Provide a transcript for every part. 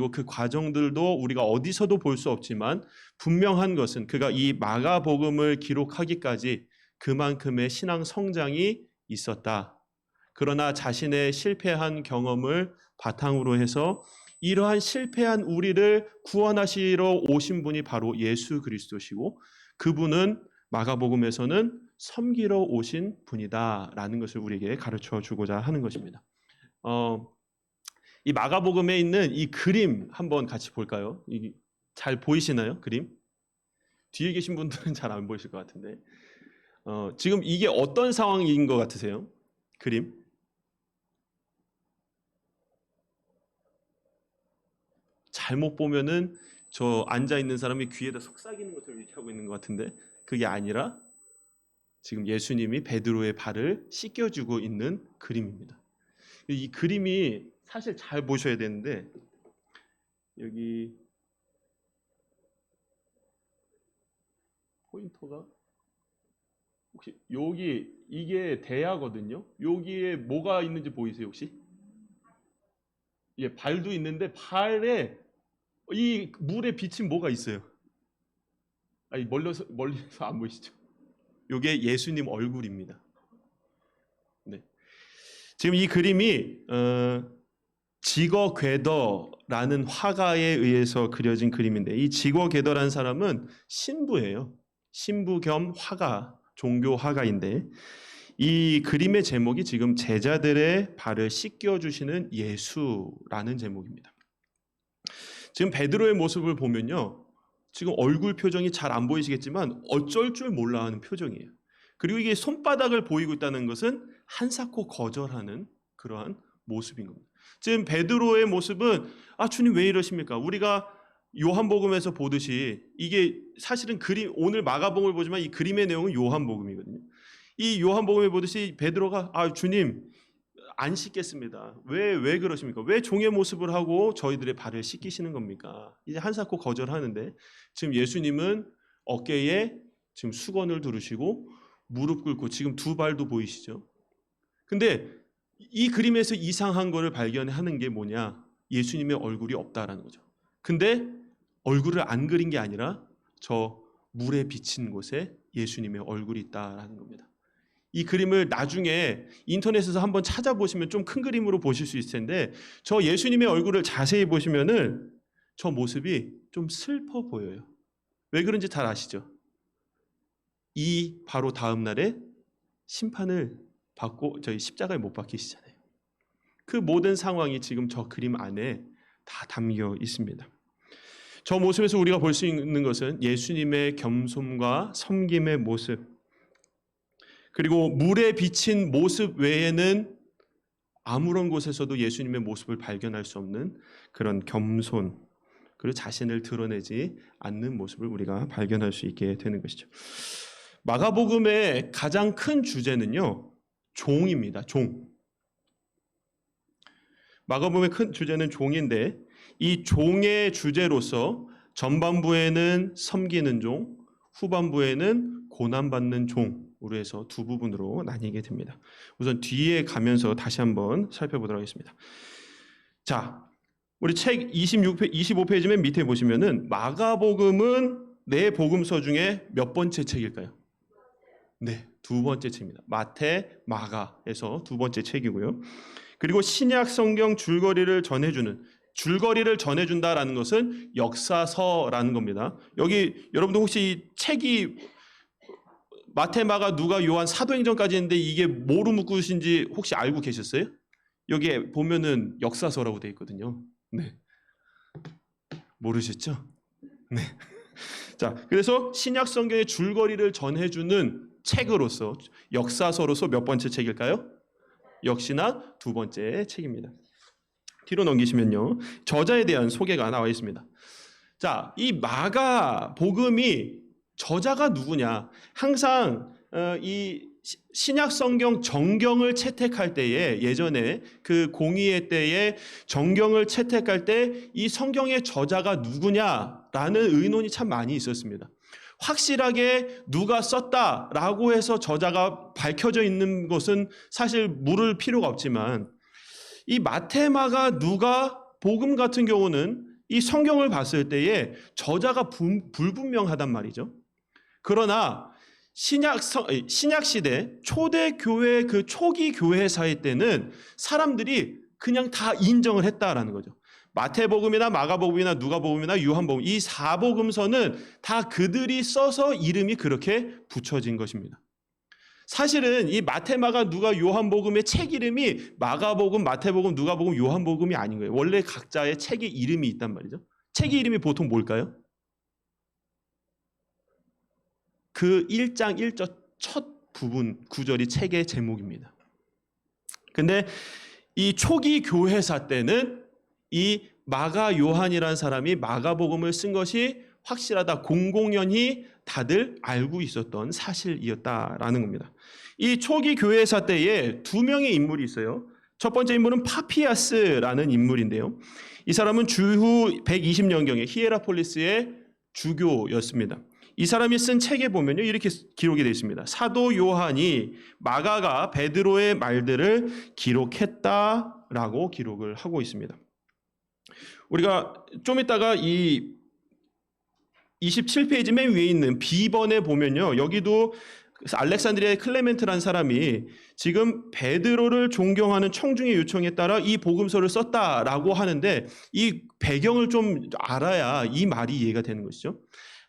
그리고 그 과정들도 우리가 어디서도 볼 수 없지만 분명한 것은 그가 이 마가복음을 기록하기까지 그만큼의 신앙 성장이 있었다. 그러나 자신의 실패한 경험을 바탕으로 해서 이러한 실패한 우리를 구원하시러 오신 분이 바로 예수 그리스도시고 그분은 마가복음에서는 섬기러 오신 분이다라는 것을 우리에게 가르쳐 주고자 하는 것입니다. 이 마가복음에 있는 이 그림 한번 같이 볼까요? 잘 보이시나요? 그림? 뒤에 계신 분들은 잘 안 보이실 것 같은데 지금 이게 어떤 상황인 것 같으세요? 그림? 잘못 보면은 저 앉아있는 사람이 귀에다 속삭이는 것처럼 이렇게 하고 있는 것 같은데 그게 아니라 지금 예수님이 베드로의 발을 씻겨주고 있는 그림입니다. 이 그림이 사실 잘 보셔야 되는데 여기 포인터가 혹시 여기 이게 대야거든요. 여기에 뭐가 있는지 보이세요 혹시? 예, 발도 있는데 발에 이 물에 비친 뭐가 있어요? 아니 멀리서 안 보이시죠? 이게 예수님 얼굴입니다. 네. 지금 이 그림이 지거궤더라는 화가에 의해서 그려진 그림인데 이 지거궤더라는 사람은 신부예요. 신부 겸 화가, 종교 화가인데 이 그림의 제목이 지금 제자들의 발을 씻겨주시는 예수라는 제목입니다. 지금 베드로의 모습을 보면요. 지금 얼굴 표정이 잘 안 보이시겠지만 어쩔 줄 몰라 하는 표정이에요. 그리고 이게 손바닥을 보이고 있다는 것은 한사코 거절하는 그러한 모습인 겁니다. 지금 베드로의 모습은 주님 왜 이러십니까? 우리가 요한복음에서 보듯이 이게 사실은 그림 오늘 마가복음을 보지만 이 그림의 내용은 요한복음이거든요. 이 요한복음에 보듯이 베드로가 주님 안 씻겠습니다. 왜 그러십니까? 왜 종의 모습을 하고 저희들의 발을 씻기시는 겁니까? 이제 한사코 거절하는데 지금 예수님은 어깨에 지금 수건을 두르시고 무릎 꿇고 지금 두 발도 보이시죠? 근데 이 그림에서 이상한 거를 발견하는 게 뭐냐? 예수님의 얼굴이 없다라는 거죠. 근데 얼굴을 안 그린 게 아니라 저 물에 비친 곳에 예수님의 얼굴이 있다라는 겁니다. 이 그림을 나중에 인터넷에서 한번 찾아보시면 좀 큰 그림으로 보실 수 있을 텐데 저 예수님의 얼굴을 자세히 보시면은 저 모습이 좀 슬퍼 보여요. 왜 그런지 잘 아시죠? 이 바로 다음 날에 심판을 받고 저희 십자가에 못 박히시잖아요. 그 모든 상황이 지금 저 그림 안에 다 담겨 있습니다. 저 모습에서 우리가 볼 수 있는 것은 예수님의 겸손과 섬김의 모습 그리고 물에 비친 모습 외에는 아무런 곳에서도 예수님의 모습을 발견할 수 없는 그런 겸손 그리고 자신을 드러내지 않는 모습을 우리가 발견할 수 있게 되는 것이죠. 마가복음의 가장 큰 주제는요. 종입니다. 종. 마가복음의 큰 주제는 종인데 이 종의 주제로서 전반부에는 섬기는 종, 후반부에는 고난받는 종으로 해서 두 부분으로 나뉘게 됩니다. 우선 뒤에 가면서 다시 한번 살펴보도록 하겠습니다. 자, 우리 책 25페이지 맨 밑에 보시면은 마가복음은 네 복음서 중에 몇 번째 책일까요? 네, 두 번째 책입니다. 마태, 마가에서 두 번째 책이고요. 그리고 신약 성경 줄거리를 전해준다라는 것은 역사서라는 겁니다. 여기 여러분들 혹시 책이 마태, 마가, 누가, 요한, 사도행전까지 있는데 이게 뭐로 묶으신지 혹시 알고 계셨어요? 여기에 보면은 역사서라고 되어 있거든요. 네, 모르셨죠? 네. 자, 그래서 신약 성경의 줄거리를 전해주는 책으로서 역사서로서 몇 번째 책일까요? 역시나 두 번째 책입니다. 뒤로 넘기시면요. 저자에 대한 소개가 나와 있습니다. 자, 이 마가복음이 저자가 누구냐? 항상 이 신약 성경 정경을 채택할 때에 예전에 그 공의회 때에 정경을 채택할 때 이 성경의 저자가 누구냐라는 의논이 참 많이 있었습니다. 확실하게 누가 썼다라고 해서 저자가 밝혀져 있는 것은 사실 물을 필요가 없지만 이 마태, 마가, 누가 복음 같은 경우는 이 성경을 봤을 때에 저자가 불분명하단 말이죠. 그러나 신약 시대 초대 교회 그 초기 교회사의 때는 사람들이 그냥 다 인정을 했다라는 거죠. 마태복음이나 마가복음이나 누가복음이나 요한복음 이 사복음서는 다 그들이 써서 이름이 그렇게 붙여진 것입니다. 사실은 이 마태, 마가, 누가, 요한복음의 책 이름이 마가복음, 마태복음, 누가복음, 요한복음이 아닌 거예요. 원래 각자의 책의 이름이 있단 말이죠. 책의 이름이 보통 뭘까요? 그 1장 1절 첫 부분 구절이 책의 제목입니다. 근데 이 초기 교회사 때는 이 마가 요한이라는 사람이 마가복음을 쓴 것이 확실하다. 공공연히 다들 알고 있었던 사실이었다라는 겁니다. 이 초기 교회사 때에 두 명의 인물이 있어요. 첫 번째 인물은 파피아스라는 인물인데요. 이 사람은 주후 120년경에 히에라폴리스의 주교였습니다. 이 사람이 쓴 책에 보면요, 이렇게 기록이 되어 있습니다. 사도 요한이 마가가 베드로의 말들을 기록했다라고 기록을 하고 있습니다. 우리가 좀 이따가 이 27페이지 맨 위에 있는 B번에 보면요, 여기도 알렉산드리아의 클레멘트라는 사람이 지금 베드로를 존경하는 청중의 요청에 따라 이 복음서를 썼다라고 하는데, 이 배경을 좀 알아야 이 말이 이해가 되는 것이죠.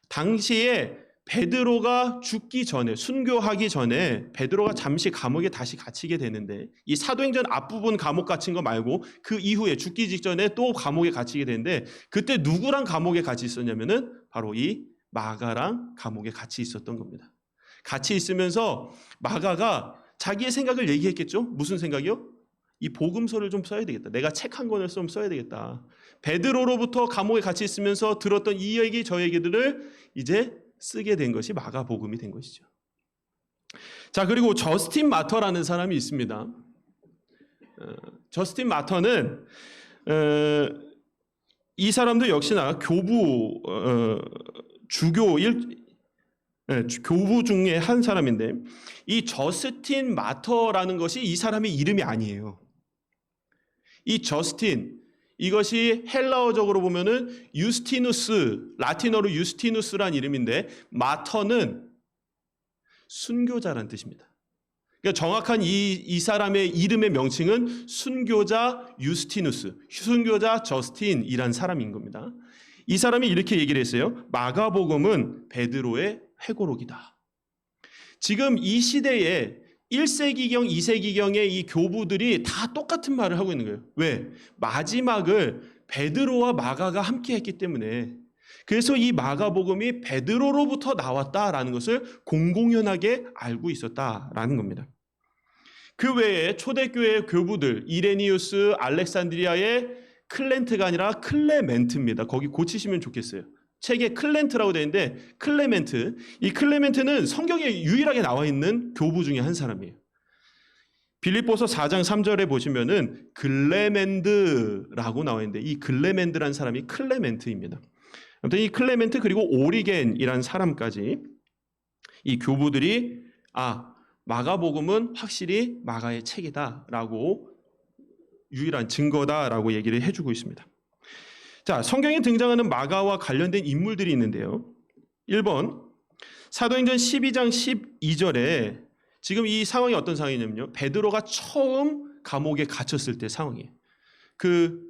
당시에 베드로가 죽기 전에, 순교하기 전에 베드로가 잠시 감옥에 다시 갇히게 되는데, 이 사도행전 앞부분 감옥 갇힌 거 말고 그 이후에 죽기 직전에 또 감옥에 갇히게 되는데, 그때 누구랑 감옥에 같이 있었냐면은 바로 이 마가랑 감옥에 같이 있었던 겁니다. 같이 있으면서 마가가 자기의 생각을 얘기했겠죠. 무슨 생각이요? 이 복음서를 좀 써야 되겠다. 내가 책 한 권을 좀 써야 되겠다. 베드로로부터 감옥에 같이 있으면서 들었던 이 얘기 저 얘기들을 이제 쓰게 된 것이 마가복음이 된 것이죠. 자, 그리고 저스틴 마터라는 사람이 있습니다. 저스틴 마터는 이 사람도 역시나 교부 교부 중에 한 사람인데, 이 저스틴 마터라는 것이 이 사람의 이름이 아니에요. 이 저스틴, 이것이 헬라어적으로 보면은 유스티누스, 라틴어로 유스티누스란 이름인데, 마터는 순교자란 뜻입니다. 그러니까 정확한 이 사람의 이름의 명칭은 순교자 유스티누스, 순교자 저스틴이란 사람인 겁니다. 이 사람이 이렇게 얘기를 했어요. 마가복음은 베드로의 회고록이다. 지금 이 시대에 1세기경, 2세기경의 이 교부들이 다 똑같은 말을 하고 있는 거예요. 왜? 마지막을 베드로와 마가가 함께 했기 때문에. 그래서 이 마가복음이 베드로로부터 나왔다라는 것을 공공연하게 알고 있었다라는 겁니다. 그 외에 초대교회 교부들, 이레니우스, 알렉산드리아의 클렌트가 아니라 클레멘트입니다. 거기 고치시면 좋겠어요. 책에 클렌트라고 되어 있는데 클레멘트, 이 클레멘트는 성경에 유일하게 나와 있는 교부 중에 한 사람이에요. 빌립보서 4장 3절에 보시면은 글레멘드라고 나와 있는데, 이 글레멘드라는 사람이 클레멘트입니다. 아무튼 이 클레멘트 그리고 오리겐이라는 사람까지 이 교부들이 마가복음은 확실히 마가의 책이다라고, 유일한 증거다라고 얘기를 해주고 있습니다. 자, 성경에 등장하는 마가와 관련된 인물들이 있는데요. 1번 사도행전 12장 12절에 지금 이 상황이 어떤 상황이냐면요, 베드로가 처음 감옥에 갇혔을 때 상황이에요. 그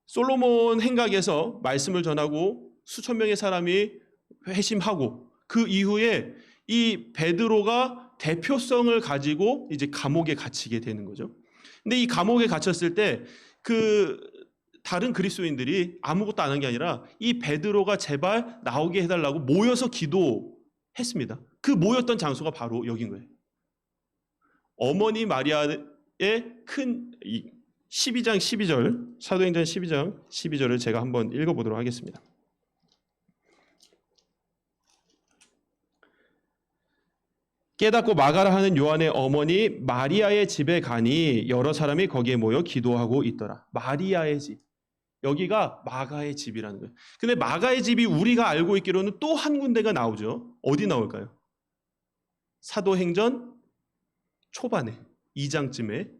솔로몬 행각에서 말씀을 전하고 수천 명의 사람이 회심하고, 그 이후에 이 베드로가 대표성을 가지고 이제 감옥에 갇히게 되는 거죠. 근데 이 감옥에 갇혔을 때 그 다른 그리스도인들이 아무것도 안 한 게 아니라 이 베드로가 제발 나오게 해달라고 모여서 기도했습니다. 그 모였던 장소가 바로 여긴 거예요. 어머니 마리아의 큰 12장 12절, 사도행전 12장 12절을 제가 한번 읽어보도록 하겠습니다. 깨닫고 마가라 하는 요한의 어머니 마리아의 집에 가니 여러 사람이 거기에 모여 기도하고 있더라. 마리아의 집. 여기가 마가의 집이라는 거예요. 근데 마가의 집이 우리가 알고 있기로는 또 한 군데가 나오죠. 어디 나올까요? 사도행전 초반에 2장쯤에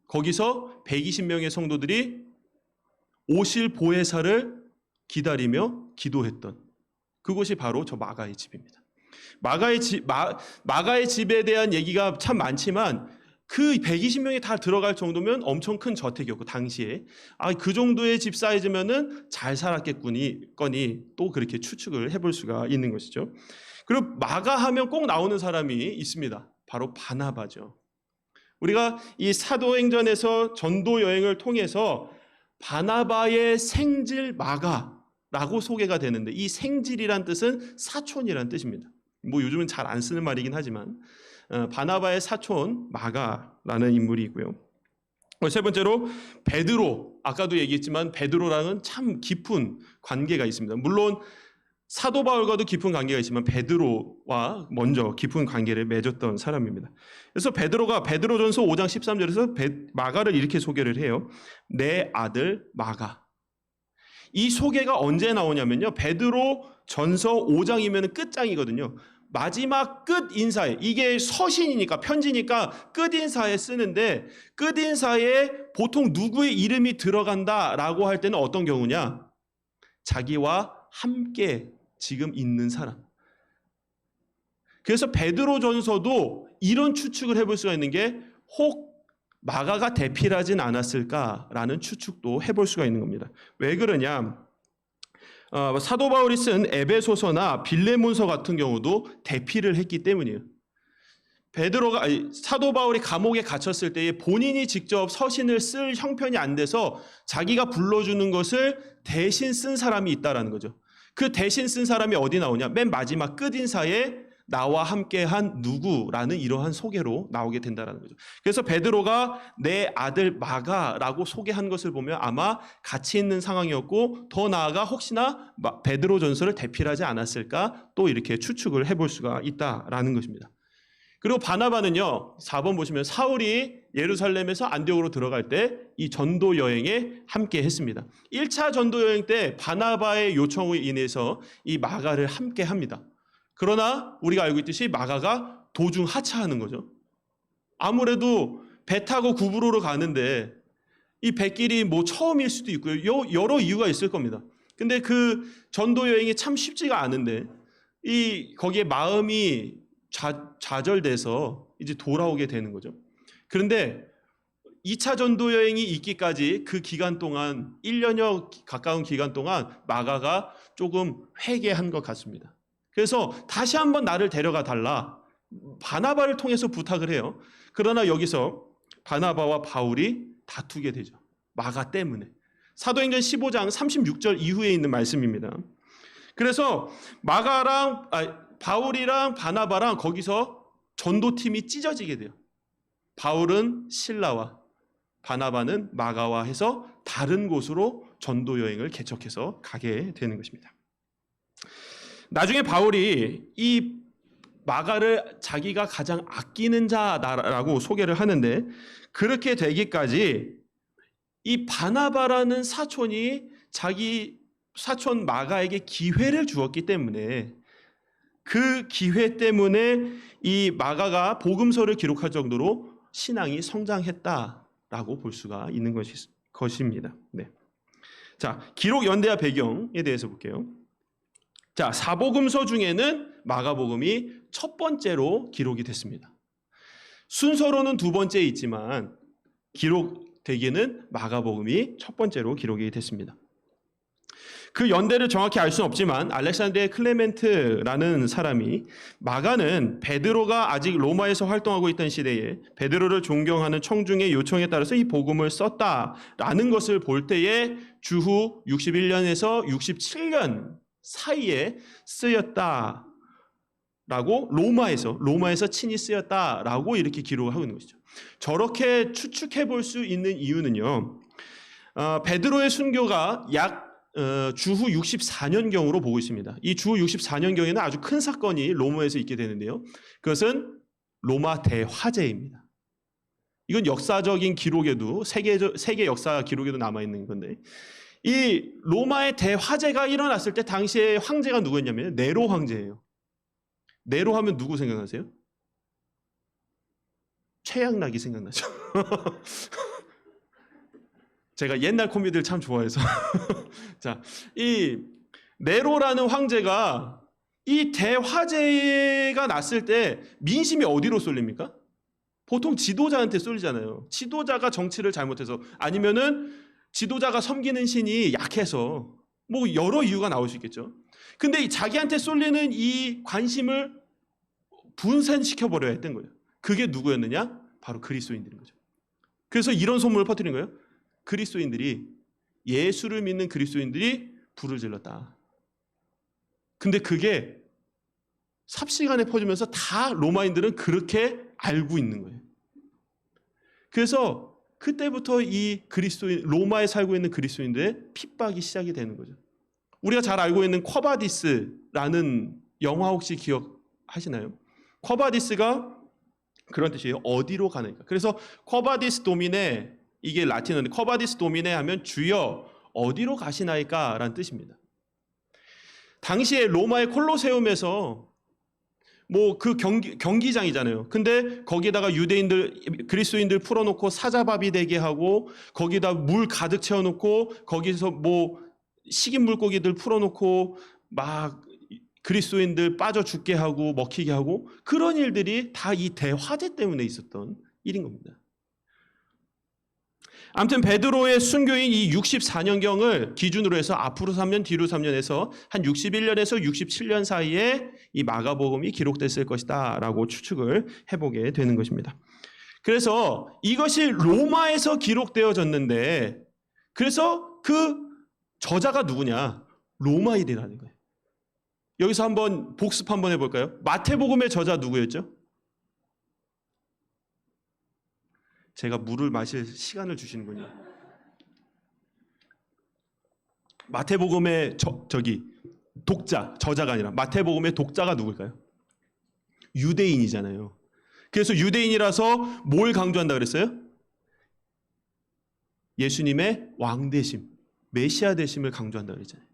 거기서 120명의 성도들이 오실 보혜사를 기다리며 기도했던 그곳이 바로 저 마가의 집입니다. 마가의 집에 대한 얘기가 참 많지만 그 120명이 다 들어갈 정도면 엄청 큰 저택이었고 당시에 그 정도의 집 사이즈면은 잘 살았겠거니 또 그렇게 추측을 해볼 수가 있는 것이죠. 그리고 마가 하면 꼭 나오는 사람이 있습니다. 바로 바나바죠. 우리가 이 사도행전에서 전도 여행을 통해서 바나바의 생질 마가라고 소개가 되는데 이 생질이란 뜻은 사촌이란 뜻입니다. 뭐 요즘은 잘 안 쓰는 말이긴 하지만 바나바의 사촌 마가라는 인물이 있고요. 세 번째로 베드로, 아까도 얘기했지만 베드로랑은 참 깊은 관계가 있습니다. 물론 사도 바울과도 깊은 관계가 있지만 베드로와 먼저 깊은 관계를 맺었던 사람입니다. 그래서 베드로전서 5장 13절에서 마가를 이렇게 소개를 해요. 내 아들 마가. 이 소개가 언제 나오냐면요. 베드로전서 5장이면 끝장이거든요. 마지막 끝 인사에, 이게 서신이니까 편지니까 끝 인사에 쓰는데 끝 인사에 보통 누구의 이름이 들어간다라고 할 때는 어떤 경우냐? 자기와 함께 지금 있는 사람. 그래서 베드로전서도 이런 추측을 해볼 수가 있는 게 혹 마가가 대필하진 않았을까라는 추측도 해볼 수가 있는 겁니다. 왜 그러냐? 사도 바울이 쓴 에베소서나 빌레몬서 같은 경우도 대필을 했기 때문이에요. 사도 바울이 감옥에 갇혔을 때에 본인이 직접 서신을 쓸 형편이 안 돼서 자기가 불러주는 것을 대신 쓴 사람이 있다라는 거죠. 그 대신 쓴 사람이 어디 나오냐? 맨 마지막 끝인사에 나와 함께한 누구라는 이러한 소개로 나오게 된다는 거죠. 그래서 베드로가 내 아들 마가라고 소개한 것을 보면 아마 같이 있는 상황이었고 더 나아가 혹시나 베드로 전서를 대필하지 않았을까 또 이렇게 추측을 해볼 수가 있다라는 것입니다. 그리고 바나바는요, 4번 보시면 사울이 예루살렘에서 안디옥으로 들어갈 때 이 전도 여행에 함께 했습니다. 1차 전도 여행 때 바나바의 요청으로 인해서 이 마가를 함께 합니다. 그러나 우리가 알고 있듯이 마가가 도중 하차하는 거죠. 아무래도 배 타고 구브로로 가는데 이 배길이 뭐 처음일 수도 있고요. 여러 이유가 있을 겁니다. 근데 그 전도 여행이 참 쉽지가 않은데 거기에 마음이 좌절돼서 이제 돌아오게 되는 거죠. 그런데 2차 전도 여행이 있기까지 그 기간 동안 1년여 가까운 기간 동안 마가가 조금 회개한 것 같습니다. 그래서 다시 한번 나를 데려가 달라 바나바를 통해서 부탁을 해요. 그러나 여기서 바나바와 바울이 다투게 되죠. 마가 때문에. 사도행전 15장 36절 이후에 있는 말씀입니다. 그래서 바울이랑 바나바랑 거기서 전도팀이 찢어지게 돼요. 바울은 실라와 바나바는 마가와 해서 다른 곳으로 전도 여행을 개척해서 가게 되는 것입니다. 나중에 바울이 이 마가를 자기가 가장 아끼는 자라고 소개를 하는데 그렇게 되기까지 이 바나바라는 사촌이 자기 사촌 마가에게 기회를 주었기 때문에 그 기회 때문에 이 마가가 복음서를 기록할 정도로 신앙이 성장했다라고 볼 수가 있는 것입니다. 네. 자, 기록 연대와 배경에 대해서 볼게요. 자, 사복음서 중에는 마가복음이 첫 번째로 기록이 됐습니다. 순서로는 두 번째에 있지만 기록되기에는 마가복음이 첫 번째로 기록이 됐습니다. 그 연대를 정확히 알 수는 없지만 알렉산드리아 클레멘트라는 사람이 마가는 베드로가 아직 로마에서 활동하고 있던 시대에 베드로를 존경하는 청중의 요청에 따라서 이 복음을 썼다라는 것을 볼 때에 주후 61년에서 67년 사이에 쓰였다라고 로마에서 친히 쓰였다라고 이렇게 기록을 하고 있는 것이죠. 저렇게 추측해 볼 수 있는 이유는요. 베드로의 순교가 약 주후 64년경으로 보고 있습니다. 이 주후 64년경에는 아주 큰 사건이 로마에서 있게 되는데요. 그것은 로마 대화재입니다. 이건 역사적인 기록에도 세계 역사 기록에도 남아있는 건데 이 로마의 대화재가 일어났을 때 당시에 황제가 누구였냐면 네로 황제예요. 네로 하면 누구 생각나세요? 최양락이 생각나죠. 제가 옛날 코미디를 참 좋아해서 자, 이 네로라는 황제가 이 대화재가 났을 때 민심이 어디로 쏠립니까? 보통 지도자한테 쏠리잖아요. 지도자가 정치를 잘못해서, 아니면은 지도자가 섬기는 신이 약해서, 뭐 여러 이유가 나올 수 있겠죠. 근데 자기한테 쏠리는 이 관심을 분산시켜 버려야 했던 거예요. 그게 누구였느냐? 바로 그리스도인들인 거죠. 그래서 이런 소문을 퍼뜨린 거예요. 그리스도인들이, 예수를 믿는 그리스도인들이 불을 질렀다. 근데 그게 삽시간에 퍼지면서 다 로마인들은 그렇게 알고 있는 거예요. 그래서 그때부터 이 그리스도인, 로마에 살고 있는 그리스도인들의 핍박이 시작이 되는 거죠. 우리가 잘 알고 있는 쿼바디스라는 영화 혹시 기억하시나요? 쿼바디스가 그런 뜻이에요. 어디로 가는가. 그래서 쿼바디스 도미네, 이게 라틴어인데 쿼바디스 도미네 하면 주여 어디로 가시나이까 라는 뜻입니다. 당시에 로마의 콜로세움에서 뭐 그 경기장이잖아요. 근데 거기다가 유대인들, 그리스도인들 풀어놓고 사자밥이 되게 하고, 거기다 물 가득 채워놓고, 거기서 뭐 식인 물고기들 풀어놓고 막 그리스도인들 빠져 죽게 하고 먹히게 하고, 그런 일들이 다 이 대화재 때문에 있었던 일인 겁니다. 아무튼 베드로의 순교인 이 64년경을 기준으로 해서 앞으로 3년 뒤로 3년 해서 한 61년에서 67년 사이에 이 마가복음이 기록됐을 것이다 라고 추측을 해보게 되는 것입니다. 그래서 이것이 로마에서 기록되어졌는데, 그래서 그 저자가 누구냐? 로마인이라는 거예요. 여기서 한번 복습 한번 해볼까요? 마태복음의 저자 누구였죠? 제가 물을 마실 시간을 주시는군요. 마태복음의 독자, 저자가 아니라 마태복음의 독자가 누굴까요? 유대인이잖아요. 그래서 유대인이라서 뭘 강조한다 그랬어요? 예수님의 왕되심, 메시아 되심을 강조한다 그랬잖아요.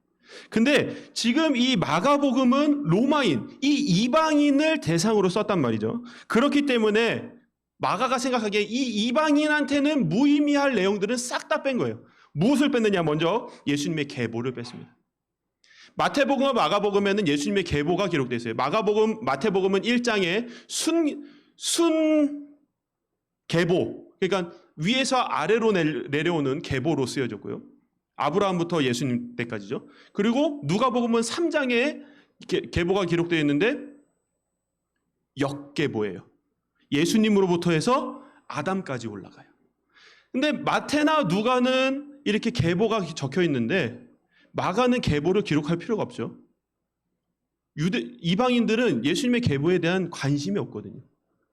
근데 지금 이 마가복음은 로마인, 이 이방인을 대상으로 썼단 말이죠. 그렇기 때문에 마가가 생각하기에 이 이방인한테는 무의미할 내용들은 싹 다 뺀 거예요. 무엇을 뺐느냐? 먼저 예수님의 계보를 뺐습니다. 마태복음과 마가복음에는 예수님의 계보가 기록되어 있어요. 마태복음은 1장에 순 계보, 그러니까 위에서 아래로 내려오는 계보로 쓰여졌고요. 아브라함부터 예수님 때까지죠. 그리고 누가복음은 3장에 계보가 기록되어 있는데 역계보예요. 예수님으로부터 해서 아담까지 올라가요. 근데 마태나 누가는 이렇게 계보가 적혀 있는데 마가는 계보를 기록할 필요가 없죠. 이방인들은 예수님의 계보에 대한 관심이 없거든요.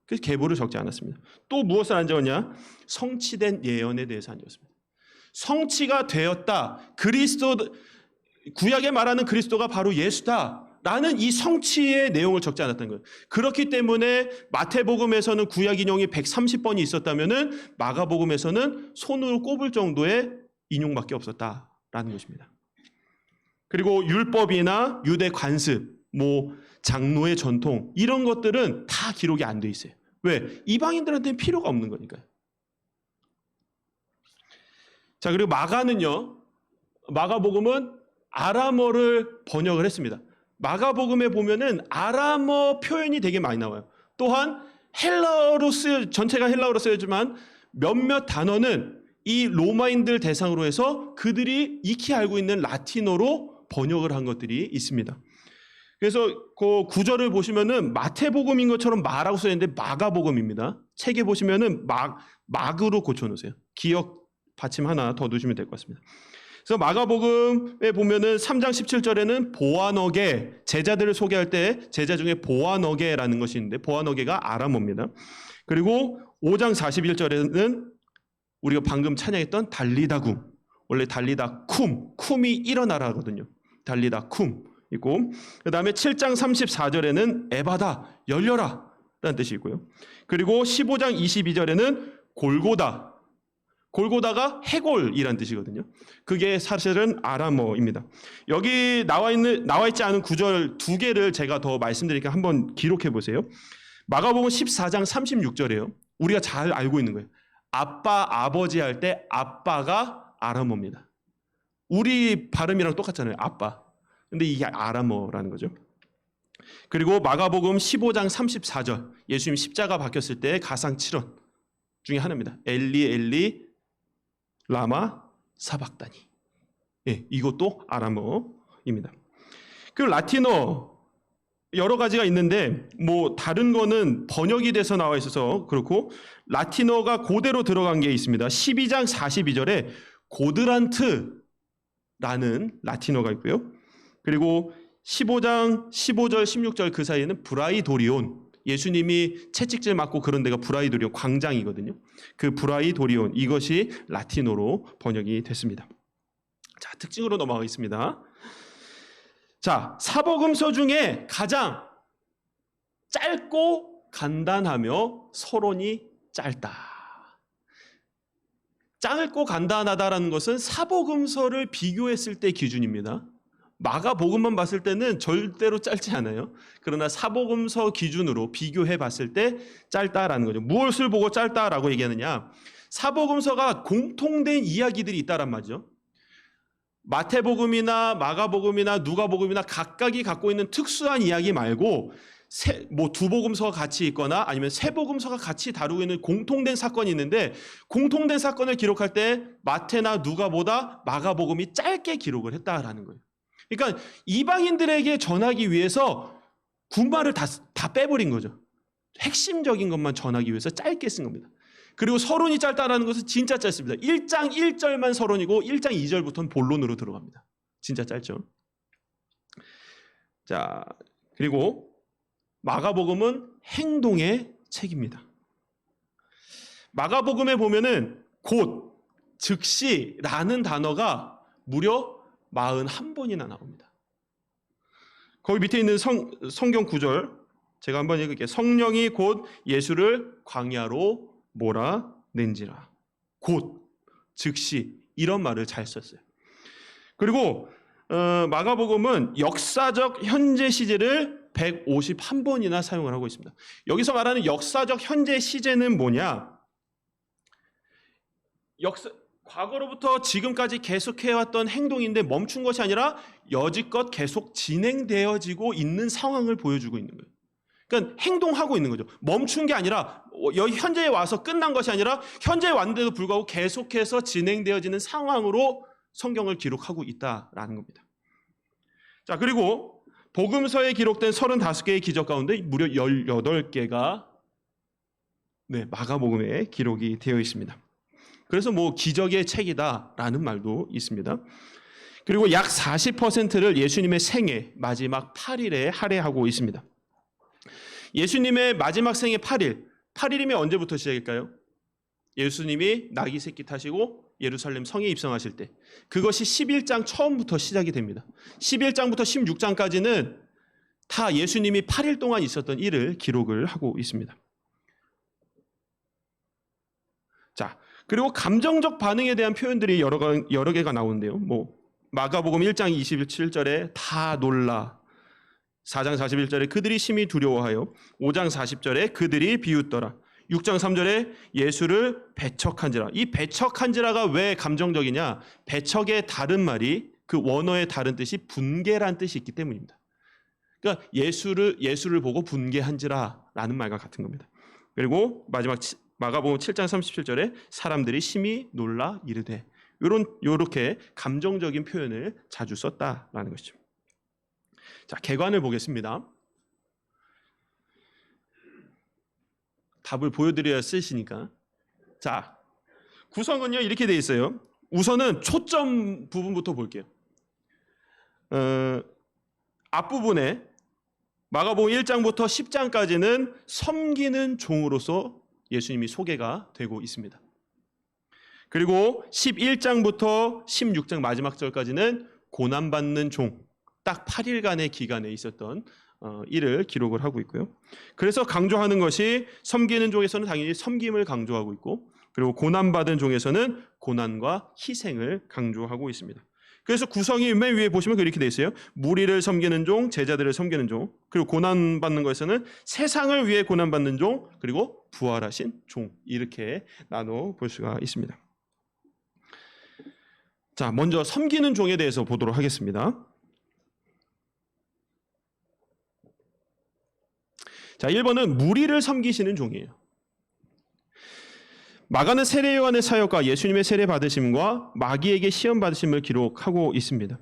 그래서 계보를 적지 않았습니다. 또 무엇을 안 적었냐? 성취된 예언에 대해서 안 적었습니다. 성취가 되었다. 구약에 말하는 그리스도가 바로 예수다. 라는 이 성취의 내용을 적지 않았던 거예요. 그렇기 때문에 마태복음에서는 구약 인용이 130번이 있었다면은 마가복음에서는 손으로 꼽을 정도의 인용밖에 없었다라는 것입니다. 그리고 율법이나 유대 관습, 뭐 장로의 전통, 이런 것들은 다 기록이 안 돼 있어요. 왜? 이방인들한테는 필요가 없는 거니까요. 자, 그리고 마가복음은 아람어를 번역을 했습니다. 마가복음에 보면은 아람어 표현이 되게 많이 나와요. 또한 전체가 헬라어로 쓰여지만 몇몇 단어는 이 로마인들 대상으로 해서 그들이 익히 알고 있는 라틴어로 번역을 한 것들이 있습니다. 그래서 그 구절을 보시면은 마태복음인 것처럼 마라고 써있는데 마가복음입니다. 책에 보시면은 막으로 고쳐놓으세요. 기억 받침 하나 더 넣으시면 될 것 같습니다. 그래서 마가복음에 보면은 3장 17절에는 보아너게, 제자들을 소개할 때 제자 중에 보아너게라는 것이 있는데 보아너게가 아람어입니다. 그리고 5장 41절에는 우리가 방금 찬양했던 달리다굼, 원래 달리다 쿰이 일어나라거든요. 달리다 쿰 있고, 그 다음에 7장 34절에는 에바다, 열려라 라는 뜻이 있고요. 그리고 15장 22절에는 골고다가 해골이란 뜻이거든요. 그게 사실은 아람어입니다. 여기 나와 있지 않은 구절 두 개를 제가 더 말씀드리니까 한번 기록해 보세요. 마가복음 14장 36절이에요. 우리가 잘 알고 있는 거예요. 아버지 할 때 아빠가 아람어입니다. 우리 발음이랑 똑같잖아요. 아빠. 근데 이게 아람어라는 거죠. 그리고 마가복음 15장 34절 예수님 십자가 박혔을 때 가상 7원 중에 하나입니다. 엘리 엘리 라마 사박다니. 예, 이것도 아람어입니다. 그리고 라틴어 여러 가지가 있는데 뭐 다른 거는 번역이 돼서 나와 있어서 그렇고 라틴어가 그대로 들어간 게 있습니다. 12장 42절에 고드란트라는 라틴어가 있고요. 그리고 15장 15절 16절 그 사이에는 브라이도리온, 예수님이 채찍질 맞고 그런 데가 브라이도리온 광장이거든요. 그 브라이도리온 이것이 라틴어로 번역이 됐습니다. 자, 특징으로 넘어가겠습니다. 자, 사복음서 중에 가장 짧고 간단하며 서론이 짧다. 짧고 간단하다라는 것은 사복음서를 비교했을 때 기준입니다. 마가복음만 봤을 때는 절대로 짧지 않아요. 그러나 사복음서 기준으로 비교해 봤을 때 짧다라는 거죠. 무엇을 보고 짧다라고 얘기하느냐? 사복음서가 공통된 이야기들이 있다란 말이죠. 마태복음이나 마가복음이나 누가복음이나 각각이 갖고 있는 특수한 이야기 말고 두 복음서가 같이 있거나 아니면 세 복음서가 같이 다루고 있는 공통된 사건이 있는데 공통된 사건을 기록할 때 마태나 누가보다 마가복음이 짧게 기록을 했다라는 거예요. 그러니까 이방인들에게 전하기 위해서 군말을 다 빼버린 거죠. 핵심적인 것만 전하기 위해서 짧게 쓴 겁니다. 그리고 서론이 짧다라는 것은 진짜 짧습니다. 1장 1절만 서론이고 1장 2절부터는 본론으로 들어갑니다. 진짜 짧죠. 자, 그리고 마가복음은 행동의 책입니다. 마가복음에 보면은 곧, 즉시라는 단어가 무려 41번이나 나옵니다. 거기 밑에 있는 성경 구절 제가 한번 읽을게요. 성령이 곧 예수를 광야로 몰아낸지라. 곧, 즉시 이런 말을 잘 썼어요. 그리고 마가복음은 역사적 현재 시제를 151번이나 사용을 하고 있습니다. 여기서 말하는 역사적 현재 시제는 뭐냐? 과거로부터 지금까지 계속해왔던 행동인데 멈춘 것이 아니라 여지껏 계속 진행되어지고 있는 상황을 보여주고 있는 거예요. 그러니까 행동하고 있는 거죠. 멈춘 게 아니라 현재에 와서 끝난 것이 아니라 현재에 왔는데도 불구하고 계속해서 진행되어지는 상황으로 성경을 기록하고 있다라는 겁니다. 자, 그리고 복음서에 기록된 35개의 기적 가운데 무려 18개가 마가복음에 기록이 되어 있습니다. 그래서 기적의 책이다라는 말도 있습니다. 그리고 약 40%를 예수님의 생애 마지막 8일에 할애하고 있습니다. 예수님의 마지막 생애 8일, 8일이면 언제부터 시작일까요? 예수님이 나귀 새끼 타시고 예루살렘 성에 입성하실 때, 그것이 11장 처음부터 시작이 됩니다. 11장부터 16장까지는 다 예수님이 8일 동안 있었던 일을 기록을 하고 있습니다. 자, 그리고 감정적 반응에 대한 표현들이 여러 개가 나오는데요. 마가복음 1장 27절에 다 놀라, 4장 41절에 그들이 심히 두려워하여, 5장 40절에 그들이 비웃더라, 6장 3절에 예수를 배척한지라. 이 배척한지라가 왜 감정적이냐? 배척의 다른 말이, 그 원어의 다른 뜻이 분개란 뜻이 있기 때문입니다. 그러니까 예수를 보고 분개한지라라는 말과 같은 겁니다. 그리고 마지막 마가복음 7장 37절에 사람들이 심히 놀라 이르되, 요렇게 감정적인 표현을 자주 썼다라는 것이죠. 자, 개관을 보겠습니다. 답을 보여드려야 쓰시니까. 자, 구성은요 이렇게 돼 있어요. 우선은 초점 부분부터 볼게요. 앞부분에 마가복음 1장부터 10장까지는 섬기는 종으로서 예수님이 소개가 되고 있습니다. 그리고 11장부터 16장 마지막 절까지는 고난받는 종, 딱 8일간의 기간에 있었던 일을 기록을 하고 있고요. 그래서 강조하는 것이, 섬기는 종에서는 당연히 섬김을 강조하고 있고, 그리고 고난받은 종에서는 고난과 희생을 강조하고 있습니다. 그래서 구성이 맨 위에 보시면 그렇게 돼 있어요. 무리를 섬기는 종, 제자들을 섬기는 종, 그리고 고난받는 것에서는 세상을 위해 고난받는 종, 그리고 부활하신 종, 이렇게 나눠 볼 수가 있습니다. 자, 먼저 섬기는 종에 대해서 보도록 하겠습니다. 자, 1번은 무리를 섬기시는 종이에요. 마가는 세례 요한의 사역과 예수님의 세례 받으심과 마귀에게 시험 받으심을 기록하고 있습니다.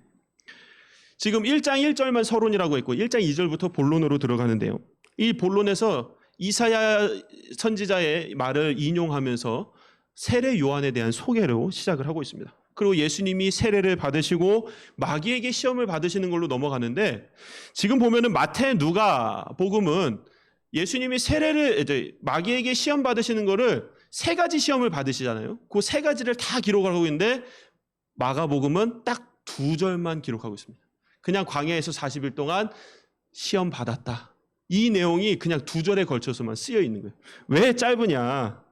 지금 1장 1절만 서론이라고 했고 1장 2절부터 본론으로 들어가는데요. 이 본론에서 이사야 선지자의 말을 인용하면서 세례 요한에 대한 소개로 시작을 하고 있습니다. 그리고 예수님이 세례를 받으시고 마귀에게 시험을 받으시는 걸로 넘어가는데, 지금 보면은 마태, 누가 복음은 예수님이 마귀에게 시험 받으시는 거를 세 가지 시험을 받으시잖아요. 그 세 가지를 다 기록하고 있는데 마가복음은 딱 2절만 기록하고 있습니다. 그냥 광야에서 40일 동안 시험 받았다. 이 내용이 그냥 2절에 걸쳐서만 쓰여 있는 거예요. 왜 짧으냐?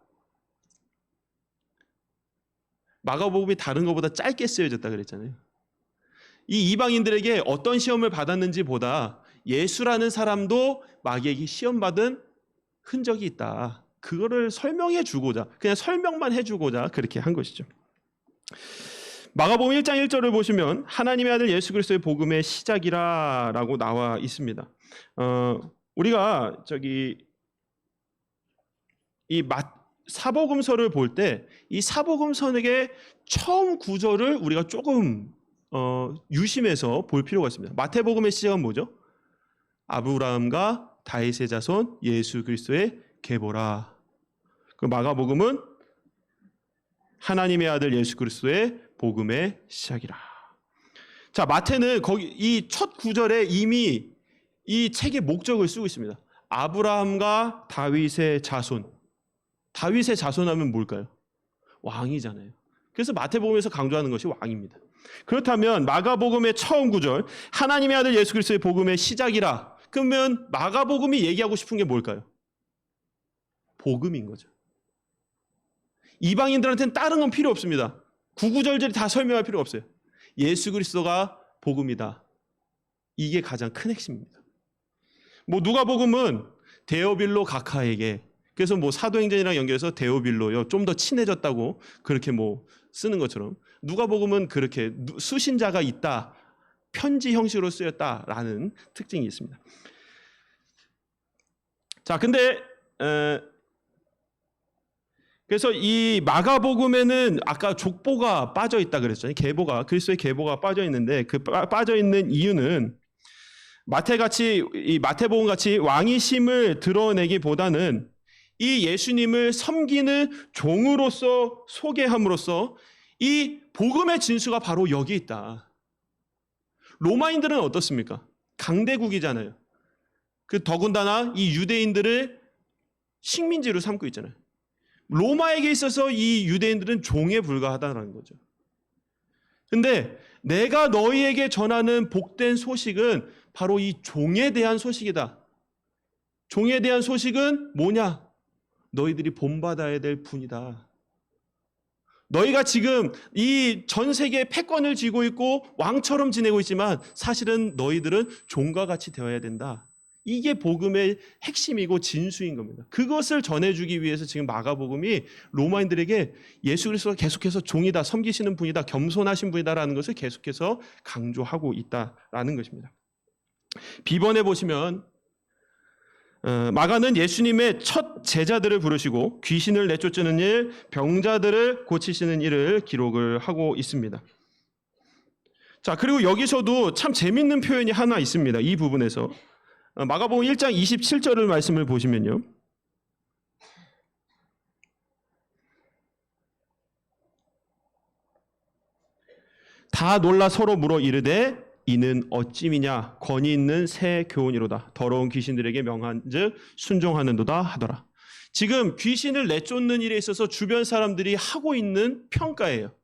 마가복음이 다른 것보다 짧게 쓰여졌다 그랬잖아요. 이 이방인들에게 어떤 시험을 받았는지 보다 예수라는 사람도 마귀에게 시험받은 흔적이 있다. 그거를 설명해 주고자, 그냥 설명만 해주고자 그렇게 한 것이죠. 마가복음 1장 1절을 보시면 하나님의 아들 예수 그리스도의 복음의 시작이라라고 나와 있습니다. 우리가 이 사복음서를 볼 때 이 사복음서에게 처음 구절을 우리가 조금 유심해서 볼 필요가 있습니다. 마태복음의 시작은 뭐죠? 아브라함과 다윗의 자손 예수 그리스도의 계보라. 그 마가복음은 하나님의 아들 예수 그리스도의 복음의 시작이라. 자, 마태는 거기 이 첫 구절에 이미 이 책의 목적을 쓰고 있습니다. 아브라함과 다윗의 자손. 다윗의 자손하면 뭘까요? 왕이잖아요. 그래서 마태복음에서 강조하는 것이 왕입니다. 그렇다면 마가복음의 처음 구절, 하나님의 아들 예수 그리스도의 복음의 시작이라. 그러면 마가복음이 얘기하고 싶은 게 뭘까요? 복음인 거죠. 이방인들한테는 다른 건 필요 없습니다. 구구절절히 다 설명할 필요 없어요. 예수 그리스도가 복음이다. 이게 가장 큰 핵심입니다. 누가복음은 데오빌로 각하에게, 그래서 사도행전이랑 연결해서 데오빌로요, 좀 더 친해졌다고 그렇게 쓰는 것처럼, 누가복음은 그렇게 수신자가 있다, 편지 형식으로 쓰였다라는 특징이 있습니다. 자, 근데 그래서 이 마가복음에는 아까 족보가 빠져 있다 그랬잖아요. 계보가, 그리스도의 계보가 빠져 있는데 그 빠져 있는 이유는 이 마태복음 같이 왕이심을 드러내기보다는 이 예수님을 섬기는 종으로서 소개함으로써 이 복음의 진수가 바로 여기 있다. 로마인들은 어떻습니까? 강대국이잖아요. 더군다나 이 유대인들을 식민지로 삼고 있잖아요. 로마에게 있어서 이 유대인들은 종에 불과하다는 거죠. 근데 내가 너희에게 전하는 복된 소식은 바로 이 종에 대한 소식이다. 종에 대한 소식은 뭐냐? 너희들이 본받아야 될 분이다. 너희가 지금 이 전 세계에 패권을 쥐고 있고 왕처럼 지내고 있지만 사실은 너희들은 종과 같이 되어야 된다. 이게 복음의 핵심이고 진수인 겁니다. 그것을 전해주기 위해서 지금 마가복음이 로마인들에게 예수 그리스도가 계속해서 종이다, 섬기시는 분이다, 겸손하신 분이다라는 것을 계속해서 강조하고 있다라는 것입니다. 비번에 보시면 마가는 예수님의 첫 제자들을 부르시고 귀신을 내쫓는 일, 병자들을 고치시는 일을 기록을 하고 있습니다. 자, 그리고 여기서도 참 재밌는 표현이 하나 있습니다. 이 부분에서 마가복음 1장 27절을 말씀을 보시면요. 다 놀라 서로 물어 이르되 이는 어찌미냐 권위 있는 새 교훈이로다. 더러운 귀신들에게 명한즉 순종하는도다 하더라. 지금 귀신을 내쫓는 일에 있어서 주변 사람들이 하고 있는 평가예요.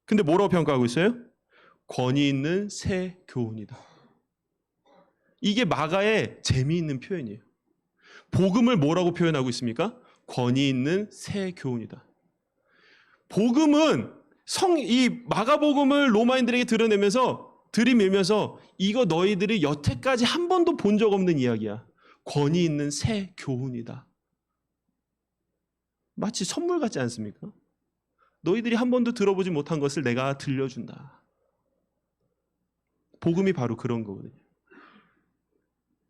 근데 뭐라고 평가하고 있어요? 권위 있는 새 교훈이다. 이게 마가의 재미있는 표현이에요. 복음을 뭐라고 표현하고 있습니까? 권위 있는 새 교훈이다. 복음은 이 마가복음을 로마인들에게 들이밀면서 이거 너희들이 여태까지 한 번도 본 적 없는 이야기야. 권위 있는 새 교훈이다. 마치 선물 같지 않습니까? 너희들이 한 번도 들어보지 못한 것을 내가 들려준다. 복음이 바로 그런 거거든요.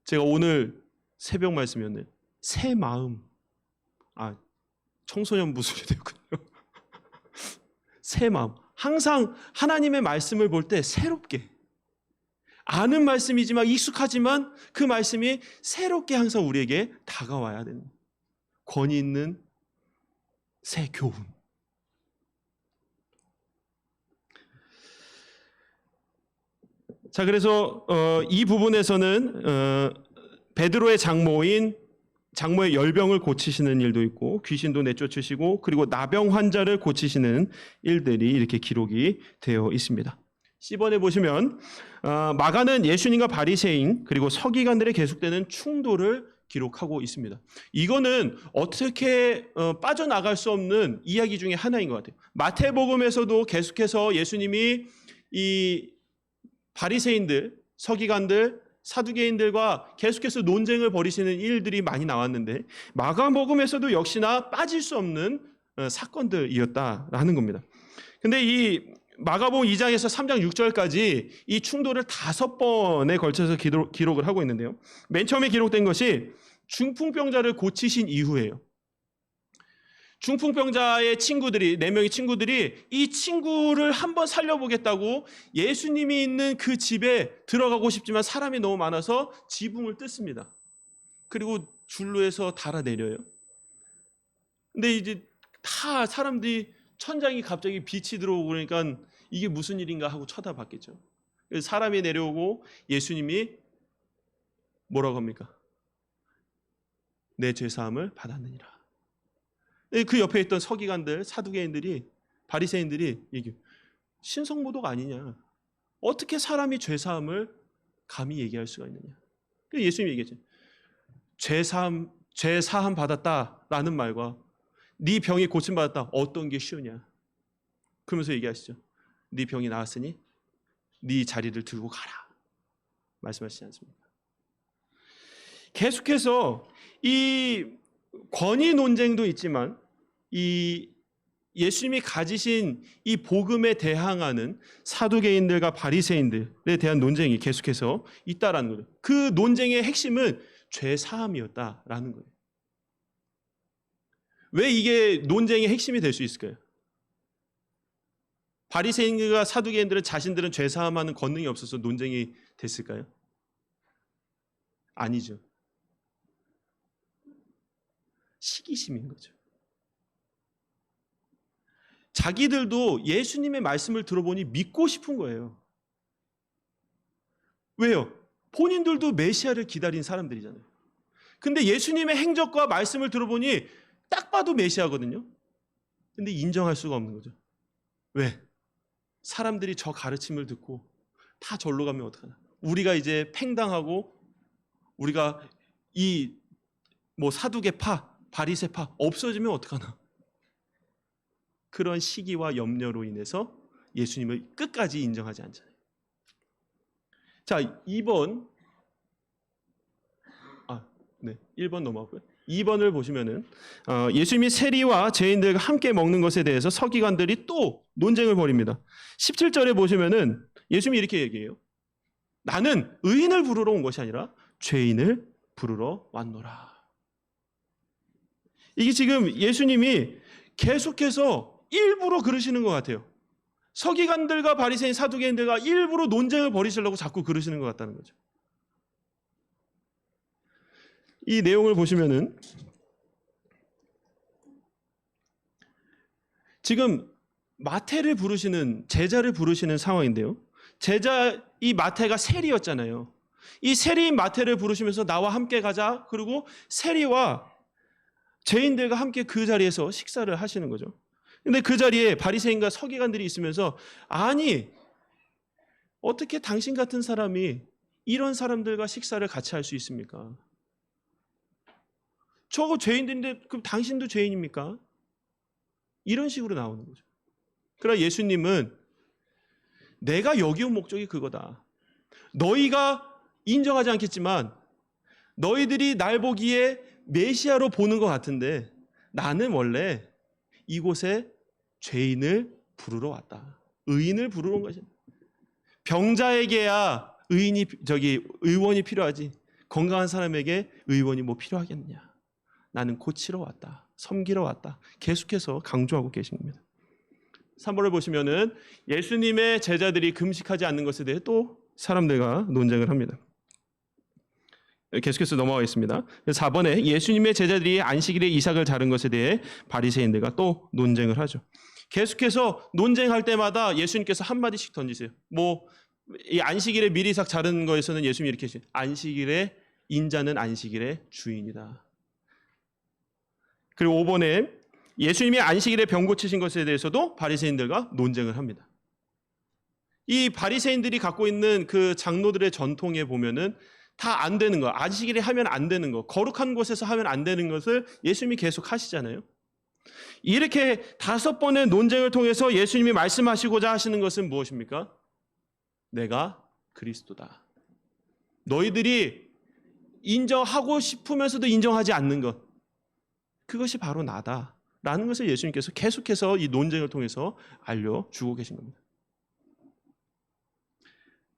제가 오늘 새벽 말씀이었는데 새 마음, 청소년부 소리 되었군요. 새 마음, 항상 하나님의 말씀을 볼 때 새롭게, 아는 말씀이지만 익숙하지만 그 말씀이 새롭게 항상 우리에게 다가와야 되는 권위 있는 새 교훈. 자, 그래서 이 부분에서는 베드로의 장모의 열병을 고치시는 일도 있고 귀신도 내쫓으시고 그리고 나병 환자를 고치시는 일들이 이렇게 기록이 되어 있습니다. 10번에 보시면 마가는 예수님과 바리새인 그리고 서기관들의 계속되는 충돌을 기록하고 있습니다. 이거는 어떻게 빠져나갈 수 없는 이야기 중에 하나인 것 같아요. 마태복음에서도 계속해서 예수님이 이 바리새인들, 서기관들, 사두개인들과 계속해서 논쟁을 벌이시는 일들이 많이 나왔는데 마가복음에서도 역시나 빠질 수 없는 사건들이었다라는 겁니다. 근데 이 마가복음 2장에서 3장 6절까지 이 충돌을 5번에 걸쳐서 기록을 하고 있는데요. 맨 처음에 기록된 것이 중풍병자를 고치신 이후예요. 중풍병자의 친구들이, 4명의 친구들이 이 친구를 한번 살려보겠다고 예수님이 있는 그 집에 들어가고 싶지만 사람이 너무 많아서 지붕을 뜯습니다. 그리고 줄로에서 달아내려요. 근데 이제 다 사람들이 천장이 갑자기 빛이 들어오고 그러니까 이게 무슨 일인가 하고 쳐다봤겠죠. 사람이 내려오고 예수님이 뭐라고 합니까? 내 죄사함을 받았느니라. 그 옆에 있던 서기관들, 사두개인들이, 바리새인들이 얘기해요. 신성모독 아니냐? 어떻게 사람이 죄사함을 감히 얘기할 수가 있느냐? 예수님이 얘기했죠. 죄사함 받았다라는 말과 네 병이 고침받았다 어떤 게 쉬우냐? 그러면서 얘기하시죠. 네 병이 나았으니 네 자리를 들고 가라. 말씀하시지 않습니까? 계속해서 이 권위 논쟁도 있지만 이 예수님이 가지신 이 복음에 대항하는 사두개인들과 바리새인들에 대한 논쟁이 계속해서 있다라는 거죠. 그 논쟁의 핵심은 죄 사함이었다라는 거예요. 왜 이게 논쟁의 핵심이 될 수 있을까요? 바리새인과 사두개인들은 자신들은 죄 사함하는 권능이 없어서 논쟁이 됐을까요? 아니죠. 시기심인 거죠. 자기들도 예수님의 말씀을 들어보니 믿고 싶은 거예요. 왜요? 본인들도 메시아를 기다린 사람들이잖아요. 근데 예수님의 행적과 말씀을 들어보니 딱 봐도 메시아거든요. 근데 인정할 수가 없는 거죠. 왜? 사람들이 저 가르침을 듣고 다 절로 가면 어떡하나? 우리가 이제 팽당하고 우리가 이 사두개파, 바리새파 없어지면 어떡하나? 그런 시기와 염려로 인해서 예수님을 끝까지 인정하지 않잖아요. 자, 2번 1번 넘어가고요. 2번을 보시면은 예수님이 세리와 죄인들과 함께 먹는 것에 대해서 서기관들이 또 논쟁을 벌입니다. 17절에 보시면은 예수님이 이렇게 얘기해요. 나는 의인을 부르러 온 것이 아니라 죄인을 부르러 왔노라. 이게 지금 예수님이 계속해서 일부러 그러시는 것 같아요. 서기관들과 바리새인 사두개인들과 일부러 논쟁을 벌이시려고 자꾸 그러시는 것 같다는 거죠. 이 내용을 보시면은 지금 마태를 부르시는 제자를 부르시는 상황인데요. 이 마태가 세리였잖아요. 이 세리인 마태를 부르시면서 나와 함께 가자. 그리고 세리와 죄인들과 함께 그 자리에서 식사를 하시는 거죠. 근데 그 자리에 바리새인과 서기관들이 있으면서 아니 어떻게 당신 같은 사람이 이런 사람들과 식사를 같이 할 수 있습니까? 저거 죄인들인데 그럼 당신도 죄인입니까? 이런 식으로 나오는 거죠. 그러나 예수님은 내가 여기 온 목적이 그거다. 너희가 인정하지 않겠지만 너희들이 날 보기에 메시아로 보는 것 같은데 나는 원래 이곳에 죄인을 부르러 왔다. 의인을 부르러 온 것이다. 병자에게야 의원이 필요하지. 건강한 사람에게 의원이 뭐 필요하겠느냐. 나는 고치러 왔다. 섬기러 왔다. 계속해서 강조하고 계신 겁니다. 3번을 보시면은 예수님의 제자들이 금식하지 않는 것에 대해 또 사람들과 논쟁을 합니다. 계속해서 넘어가겠습니다. 4번에 예수님의 제자들이 안식일에 이삭을 자른 것에 대해 바리새인들과 또 논쟁을 하죠. 계속해서 논쟁할 때마다 예수님께서 한마디씩 던지세요. 이 안식일에 미리 이삭 자른 거에서는 예수님이 이렇게 하시죠. 안식일에 인자는 안식일의 주인이다. 그리고 5번에 예수님이 안식일에 병 고치신 것에 대해서도 바리새인들과 논쟁을 합니다. 이 바리새인들이 갖고 있는 그 장로들의 전통에 보면은 다 안 되는 거, 안식일에 하면 안 되는 거, 거룩한 곳에서 하면 안 되는 것을 예수님이 계속 하시잖아요. 이렇게 5번의 논쟁을 통해서 예수님이 말씀하시고자 하시는 것은 무엇입니까? 내가 그리스도다. 너희들이 인정하고 싶으면서도 인정하지 않는 것, 그것이 바로 나다라는 것을 예수님께서 계속해서 이 논쟁을 통해서 알려주고 계신 겁니다.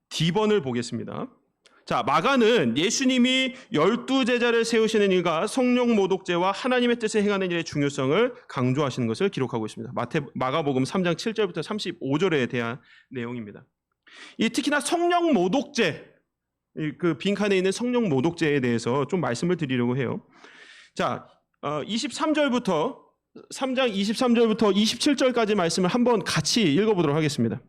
D번을 보겠습니다. 자, 마가는 예수님이 12제자를 세우시는 일과 성령 모독죄와 하나님의 뜻을 행하는 일의 중요성을 강조하시는 것을 기록하고 있습니다. 마가복음 3장 7절부터 35절에 대한 내용입니다. 특히나 성령 모독죄, 그 빈칸에 있는 성령 모독죄에 대해서 좀 말씀을 드리려고 해요. 자, 3장 23절부터 27절까지 말씀을 한번 같이 읽어보도록 하겠습니다.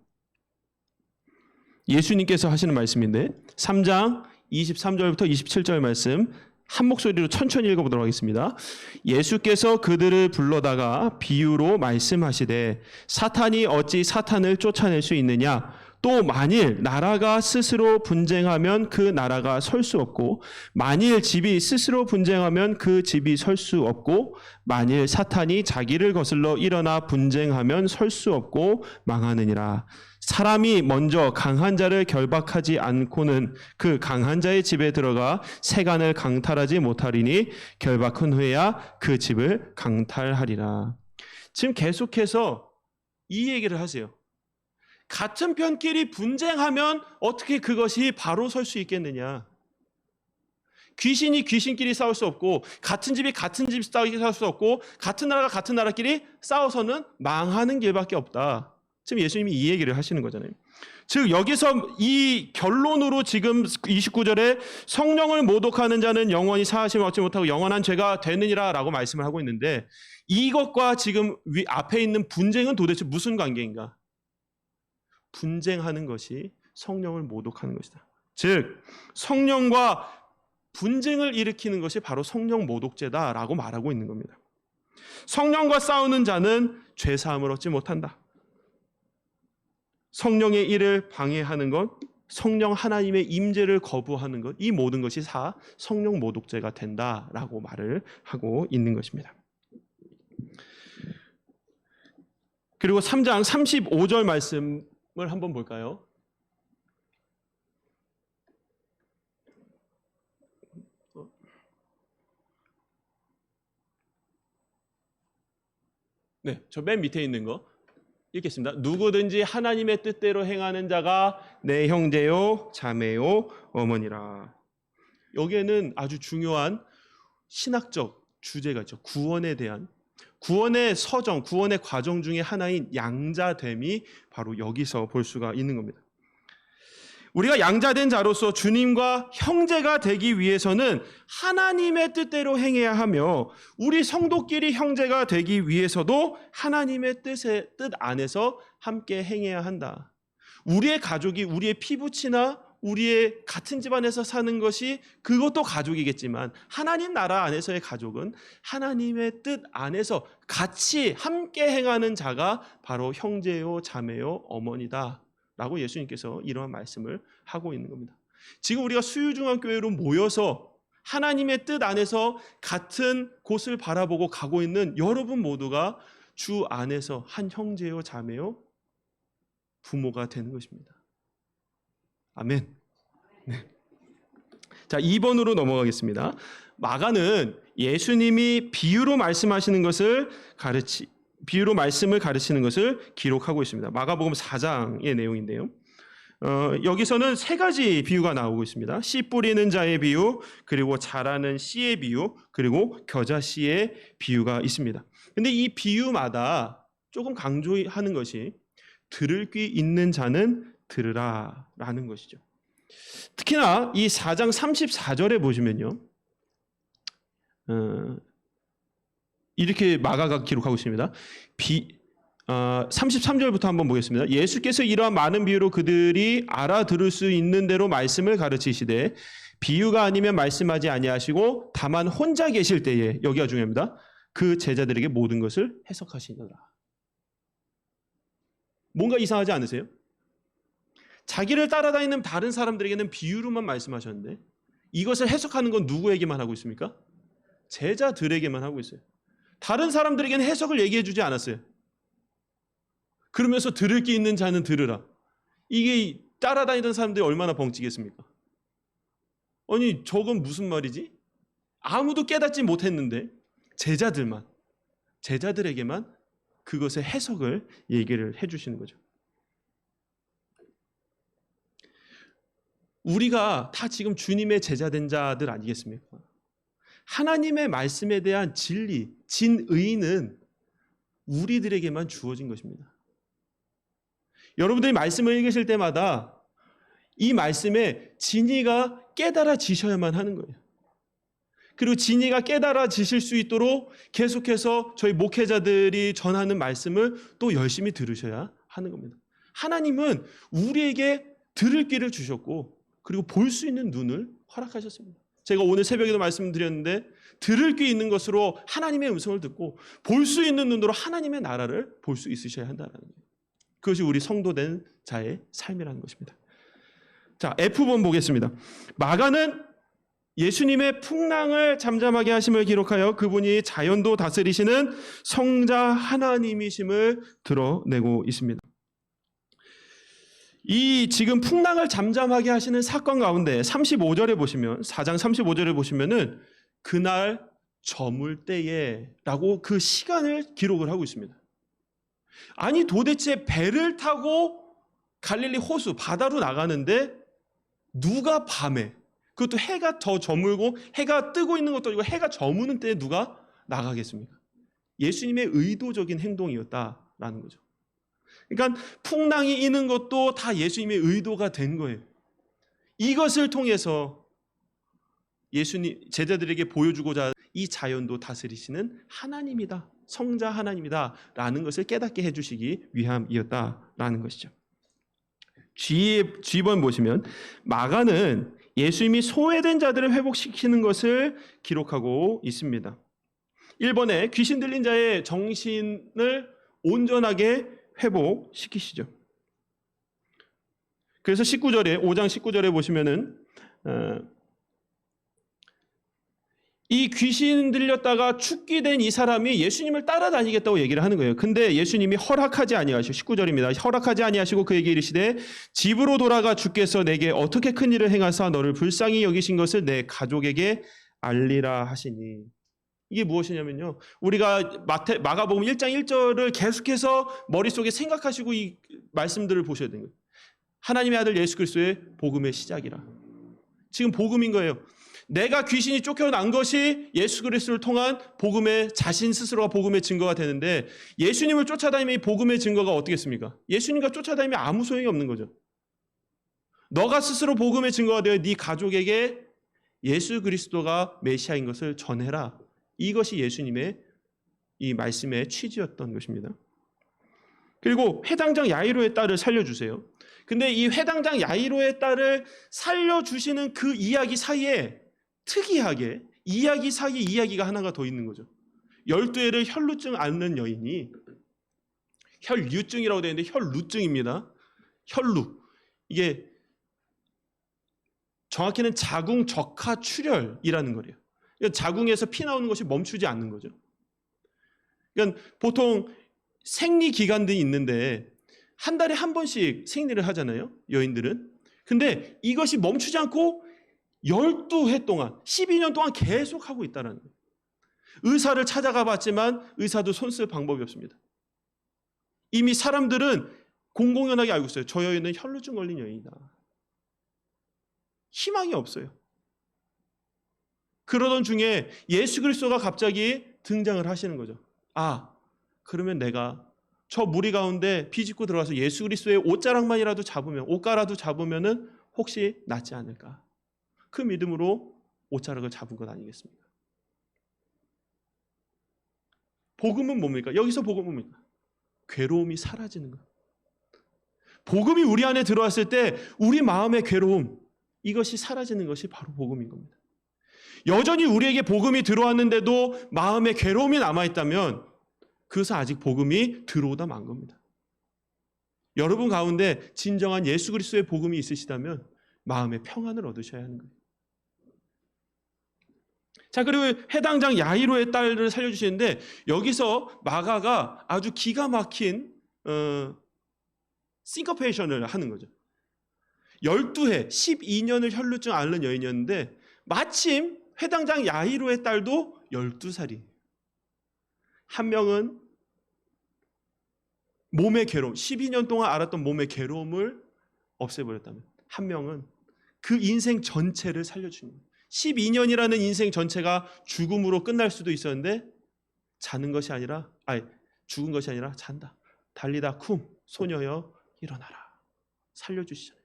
예수님께서 하시는 말씀인데 3장 23절부터 27절 말씀 한 목소리로 천천히 읽어보도록 하겠습니다. 예수께서 그들을 불러다가 비유로 말씀하시되 사탄이 어찌 사탄을 쫓아낼 수 있느냐? 또 만일 나라가 스스로 분쟁하면 그 나라가 설 수 없고 만일 집이 스스로 분쟁하면 그 집이 설 수 없고 만일 사탄이 자기를 거슬러 일어나 분쟁하면 설 수 없고 망하느니라. 사람이 먼저 강한 자를 결박하지 않고는 그 강한 자의 집에 들어가 세간을 강탈하지 못하리니 결박한 후에야 그 집을 강탈하리라. 지금 계속해서 이 얘기를 하세요. 같은 편끼리 분쟁하면 어떻게 그것이 바로 설 수 있겠느냐? 귀신이 귀신끼리 싸울 수 없고 같은 집이 같은 집 싸울 수 없고 같은 나라가 같은 나라끼리 싸워서는 망하는 길밖에 없다. 지금 예수님이 이 얘기를 하시는 거잖아요. 즉 여기서 이 결론으로 지금 29절에 성령을 모독하는 자는 영원히 사하심을 얻지 못하고 영원한 죄가 되느니라 라고 말씀을 하고 있는데 이것과 지금 앞에 있는 분쟁은 도대체 무슨 관계인가? 분쟁하는 것이 성령을 모독하는 것이다. 즉 성령과 분쟁을 일으키는 것이 바로 성령 모독죄다라고 말하고 있는 겁니다. 성령과 싸우는 자는 죄사함을 얻지 못한다. 성령의 일을 방해하는 것, 성령 하나님의 임재를 거부하는 것, 이 모든 것이 다 성령 모독죄가 된다라고 말을 하고 있는 것입니다. 그리고 3장 35절 말씀을 한번 볼까요? 네, 저 맨 밑에 있는 거 읽겠습니다. 누구든지 하나님의 뜻대로 행하는 자가 내 형제요, 자매요, 어머니라. 여기에는 아주 중요한 신학적 주제가 있죠. 구원에 대한 구원의 서정, 구원의 과정 중에 하나인 양자됨이 바로 여기서 볼 수가 있는 겁니다. 우리가 양자된 자로서 주님과 형제가 되기 위해서는 하나님의 뜻대로 행해야 하며 우리 성도끼리 형제가 되기 위해서도 하나님의 뜻 안에서 함께 행해야 한다. 우리의 가족이 우리의 피부치나 우리의 같은 집안에서 사는 것이 그것도 가족이겠지만 하나님 나라 안에서의 가족은 하나님의 뜻 안에서 같이 함께 행하는 자가 바로 형제요, 자매요, 어머니다. 라고 예수님께서 이러한 말씀을 하고 있는 겁니다. 지금 우리가 수유중앙교회로 모여서 하나님의 뜻 안에서 같은 곳을 바라보고 가고 있는 여러분 모두가 주 안에서 한 형제요, 자매요, 부모가 되는 것입니다. 아멘. 네. 자, 2번으로 넘어가겠습니다. 마가는 예수님이 비유로 말씀하시는 것을 비유로 말씀을 가르치는 것을 기록하고 있습니다. 마가복음 4장의 내용인데요. 여기서는 세 가지 비유가 나오고 있습니다. 씨 뿌리는 자의 비유, 그리고 자라는 씨의 비유, 그리고 겨자씨의 비유가 있습니다. 근데 이 비유마다 조금 강조하는 것이 들을 귀 있는 자는 들으라 라는 것이죠. 특히나 이 4장 34절에 보시면요. 이렇게 마가가 기록하고 있습니다. 33절부터 한번 보겠습니다. 예수께서 이러한 많은 비유로 그들이 알아들을 수 있는 대로 말씀을 가르치시되 비유가 아니면 말씀하지 아니하시고 다만 혼자 계실 때에, 여기가 중요합니다, 그 제자들에게 모든 것을 해석하시니라. 뭔가 이상하지 않으세요? 자기를 따라다니는 다른 사람들에게는 비유로만 말씀하셨는데 이것을 해석하는 건 누구에게만 하고 있습니까? 제자들에게만 하고 있어요. 다른 사람들에게는 해석을 얘기해 주지 않았어요. 그러면서 들을 게 있는 자는 들으라. 이게 따라다니던 사람들이 얼마나 벙찌겠습니까? 아니, 저건 무슨 말이지? 아무도 깨닫지 못했는데 제자들에게만 그것의 해석을 얘기를 해주시는 거죠. 우리가 다 지금 주님의 제자된 자들 아니겠습니까? 하나님의 말씀에 대한 진리, 진의는 우리들에게만 주어진 것입니다. 여러분들이 말씀을 읽으실 때마다 이 말씀에 진리가 깨달아지셔야만 하는 거예요. 그리고 진리가 깨달아지실 수 있도록 계속해서 저희 목회자들이 전하는 말씀을 또 열심히 들으셔야 하는 겁니다. 하나님은 우리에게 들을 귀를 주셨고 그리고 볼 수 있는 눈을 허락하셨습니다. 제가 오늘 새벽에도 말씀드렸는데 들을 귀 있는 것으로 하나님의 음성을 듣고 볼 수 있는 눈으로 하나님의 나라를 볼 수 있으셔야 한다는 거예요. 그것이 우리 성도된 자의 삶이라는 것입니다. 자, F번 보겠습니다. 마가는 예수님의 풍랑을 잠잠하게 하심을 기록하여 그분이 자연도 다스리시는 성자 하나님이심을 드러내고 있습니다. 이 지금 풍랑을 잠잠하게 하시는 사건 가운데 35절에 보시면, 4장 35절에 보시면은 그날 저물 때에 라고 그 시간을 기록을 하고 있습니다. 아니, 도대체 배를 타고 갈릴리 호수 바다로 나가는데 누가 밤에, 그것도 해가 더 저물고 해가 뜨고 있는 것도 아니고 해가 저무는 때에 누가 나가겠습니까? 예수님의 의도적인 행동이었다라는 거죠. 그러니까 풍랑이 이는 것도 다 예수님의 의도가 된 거예요. 이것을 통해서 예수님 제자들에게 보여주고자 이 자연도 다스리시는 하나님이다, 성자 하나님이다 라는 것을 깨닫게 해주시기 위함이었다라는 것이죠. G번 보시면 마가는 예수님이 소외된 자들을 회복시키는 것을 기록하고 있습니다. 1번에 귀신 들린 자의 정신을 온전하게 회복시키시죠. 그래서 19절에, 5장 19절에 보시면은 이 귀신 들렸다가 죽게 된 이 사람이 예수님을 따라다니겠다고 얘기를 하는 거예요. 근데 예수님이 허락하지 아니하시고, 19절입니다. 허락하지 아니하시고 그에게 이르시되 집으로 돌아가 주께서 내게 어떻게 큰 일을 행하사 너를 불쌍히 여기신 것을 내 가족에게 알리라 하시니. 이게 무엇이냐면요, 우리가 마가복음 1장 1절을 계속해서 머릿속에 생각하시고 이 말씀들을 보셔야 되는 거예요. 하나님의 아들 예수 그리스도의 복음의 시작이라. 지금 복음인 거예요. 내가 귀신이 쫓겨난 것이 예수 그리스도를 통한 복음의, 자신 스스로가 복음의 증거가 되는데, 예수님을 쫓아다니면 이 복음의 증거가 어떻겠습니까? 예수님과 쫓아다니면 아무 소용이 없는 거죠. 너가 스스로 복음의 증거가 되어 네 가족에게 예수 그리스도가 메시아인 것을 전해라. 이것이 예수님의 이 말씀의 취지였던 것입니다. 그리고 회당장 야이로의 딸을 살려주세요. 근데 이 회당장 야이로의 딸을 살려주시는 그 이야기 사이에 특이하게 이야기 사이에 이야기가 하나가 더 있는 거죠. 12해를 혈루증 앓는 여인이, 혈류증이라고 되어 있는데 혈루증입니다. 혈루. 이게 정확히는 자궁 적하 출혈이라는 거래요. 그러니까 자궁에서 피 나오는 것이 멈추지 않는 거죠. 그러니까 보통 생리 기간들이 있는데 한 달에 한 번씩 생리를 하잖아요, 여인들은. 근데 이것이 멈추지 않고 12해 동안, 12년 동안 계속 하고 있다는 거예요. 의사를 찾아가 봤지만 의사도 손쓸 방법이 없습니다. 이미 사람들은 공공연하게 알고 있어요. 저 여인은 혈루증 걸린 여인이다. 희망이 없어요. 그러던 중에 예수 그리스도가 갑자기 등장을 하시는 거죠. 아, 그러면 내가 저 무리 가운데 비집고 들어가서 예수 그리스도의 옷자락만이라도 잡으면, 옷가라도 잡으면은 혹시 낫지 않을까? 그 믿음으로 옷자락을 잡은 것 아니겠습니까? 복음은 뭡니까? 여기서 복음은 뭡니까? 괴로움이 사라지는 것. 복음이 우리 안에 들어왔을 때 우리 마음의 괴로움, 이것이 사라지는 것이 바로 복음인 겁니다. 여전히 우리에게 복음이 들어왔는데도 마음의 괴로움이 남아있다면 그것은 아직 복음이 들어오다 만 겁니다. 여러분 가운데 진정한 예수 그리스도의 복음이 있으시다면 마음의 평안을 얻으셔야 하는 거예요. 자, 그리고 해당장 야이로의 딸을 살려주시는데 여기서 마가가 아주 기가 막힌 싱커페이션을 하는 거죠. 12해 12년을 혈루증 앓는 여인이었는데 마침 회당장 야이로의 딸도 12살이. 한 명은 몸의 괴로움, 12년 동안 앓았던 몸의 괴로움을 없애버렸다면 한 명은 그 인생 전체를 살려주는 거예요. 12년이라는 인생 전체가 죽음으로 끝날 수도 있었는데 죽은 것이 아니라 잔다. 달리다 쿰, 소녀여 일어나라. 살려주시잖아요.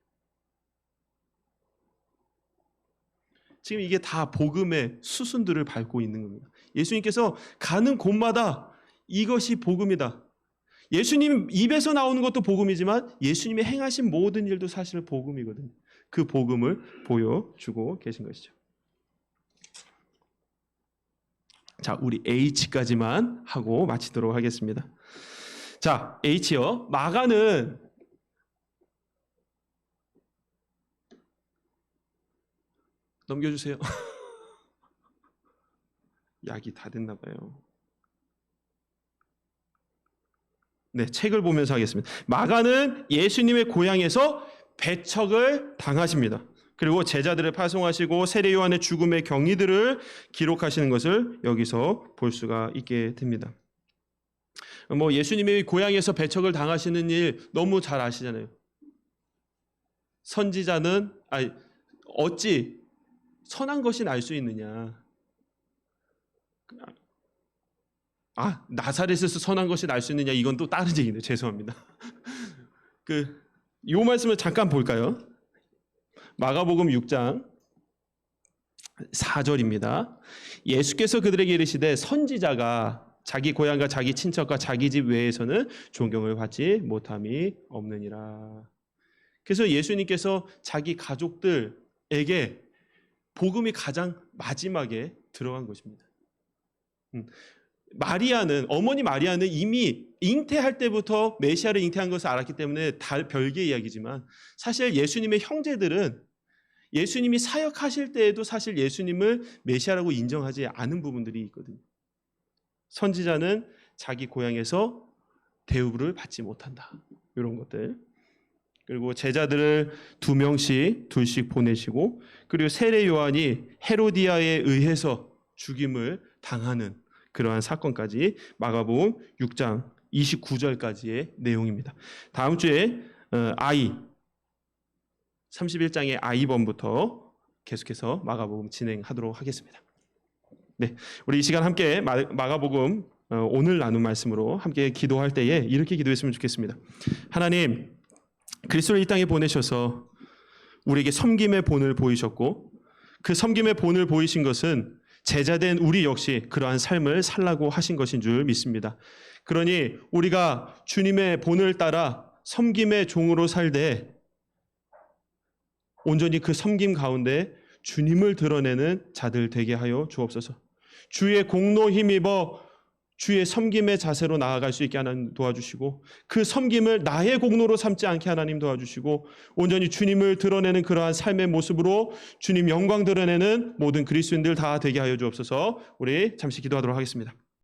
지금 이게 다 복음의 수순들을 밟고 있는 겁니다. 예수님께서 가는 곳마다 이것이 복음이다. 예수님 입에서 나오는 것도 복음이지만 예수님의 행하신 모든 일도 사실 복음이거든요. 그 복음을 보여주고 계신 것이죠. 자, 우리 H까지만 하고 마치도록 하겠습니다. 자, H요. 마가는 넘겨주세요. 약이 다 됐나 봐요. 네, 책을 보면서 하겠습니다. 마가는 예수님의 고향에서 배척을 당하십니다. 그리고 제자들을 파송하시고 세례 요한의 죽음의 경위들을 기록하시는 것을 여기서 볼 수가 있게 됩니다. 예수님의 고향에서 배척을 당하시는 일 너무 잘 아시잖아요. 선지자는 어찌 선한 것이 날 수 있느냐? 나사렛에서 선한 것이 날 수 있느냐? 이건 또 다른 얘기인데 죄송합니다. 요 말씀을 잠깐 볼까요? 마가복음 6장 4절입니다. 예수께서 그들에게 이르시되 선지자가 자기 고향과 자기 친척과 자기 집 외에서는 존경을 받지 못함이 없느니라. 그래서 예수님께서 자기 가족들에게 복음이 가장 마지막에 들어간 것입니다. 어머니 마리아는 이미 잉태할 때부터 메시아를 잉태한 것을 알았기 때문에 별개의 이야기지만 사실 예수님의 형제들은 예수님이 사역하실 때에도 사실 예수님을 메시아라고 인정하지 않은 부분들이 있거든요. 선지자는 자기 고향에서 대우를 받지 못한다. 이런 것들. 그리고 제자들을 둘씩 보내시고, 그리고 세례 요한이 헤로디아에 의해서 죽임을 당하는 그러한 사건까지 마가복음 6장 29절까지의 내용입니다. 다음 주에 31장의 아이번부터 계속해서 마가복음 진행하도록 하겠습니다. 네, 우리 이 시간 함께 마가복음 오늘 나눈 말씀으로 함께 기도할 때에 이렇게 기도했으면 좋겠습니다. 하나님, 그리스도를 이 땅에 보내셔서 우리에게 섬김의 본을 보이셨고 그 섬김의 본을 보이신 것은 제자된 우리 역시 그러한 삶을 살라고 하신 것인 줄 믿습니다. 그러니 우리가 주님의 본을 따라 섬김의 종으로 살되 온전히 그 섬김 가운데 주님을 드러내는 자들 되게 하여 주옵소서. 주의 공로 힘입어 주의 섬김의 자세로 나아갈 수 있게 하나님 도와주시고 그 섬김을 나의 공로로 삼지 않게 하나님 도와주시고 온전히 주님을 드러내는 그러한 삶의 모습으로 주님 영광 드러내는 모든 그리스도인들 다 되게 하여 주옵소서. 우리 잠시 기도하도록 하겠습니다.